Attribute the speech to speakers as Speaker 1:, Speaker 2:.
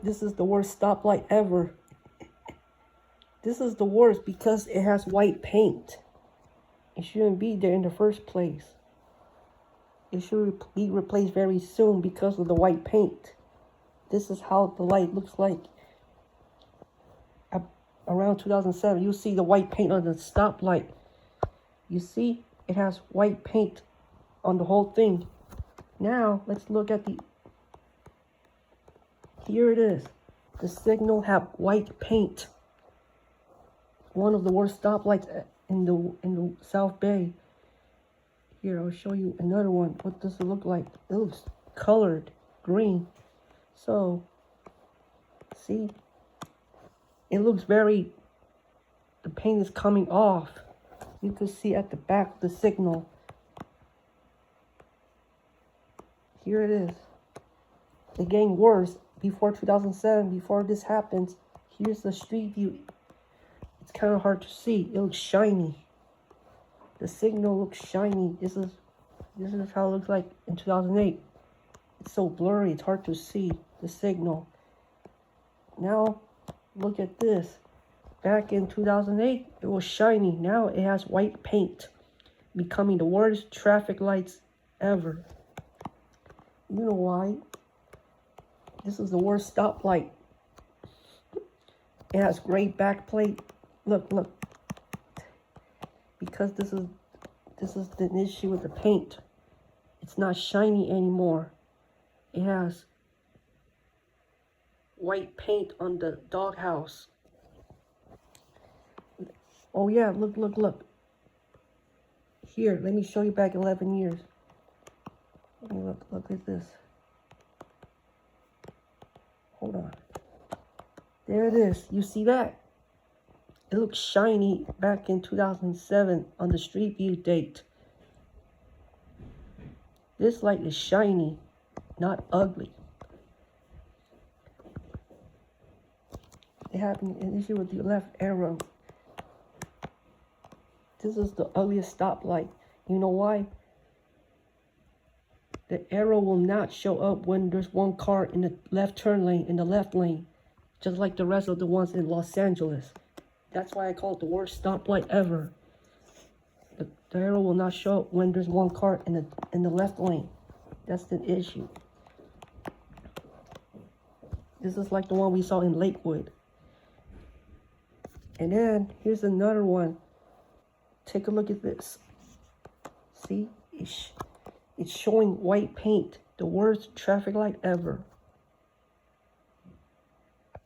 Speaker 1: This is the worst stoplight ever. This is the worst because it has white paint. It shouldn't be there in the first place. It should be replaced very soon because of the white paint. This is how the light looks like. Around 2007, you see the white paint on the stoplight. You see, it has white paint on the whole thing. Now, let's look at here it is. The signal have white paint. One of the worst stoplights in the South Bay. Here, I'll show you another one. What does it look like? It looks colored green. So, see, it looks the paint is coming off. You can see at the back of the signal. Here it is. It's getting worse. Before 2007, before this happens, here's the street view. It's kind of hard to see. It looks shiny. The signal looks shiny. This is how it looks like in 2008. It's so blurry. It's hard to see the signal. Now, look at this. Back in 2008, it was shiny. Now it has white paint, becoming the worst traffic lights ever. You know why? This is the worst stoplight. It has gray backplate. Look. Because this is the issue with the paint. It's not shiny anymore. It has white paint on the doghouse. Oh yeah, look. Here, let me show you back 11 years. Look at this. Hold on. There it is. You see that? It looks shiny back in 2007 on the street view date. This light is shiny, not ugly. It happened an issue with the left arrow. This is the ugliest stoplight. You know why? The arrow will not show up when there's one car in the left turn lane, in the left lane, just like the rest of the ones in Los Angeles. That's why I call it the worst stoplight ever. The arrow will not show up when there's one car in the left lane. That's the issue. This is like the one we saw in Lakewood. And then here's another one. Take a look at this. See, it's showing white paint. The worst traffic light ever.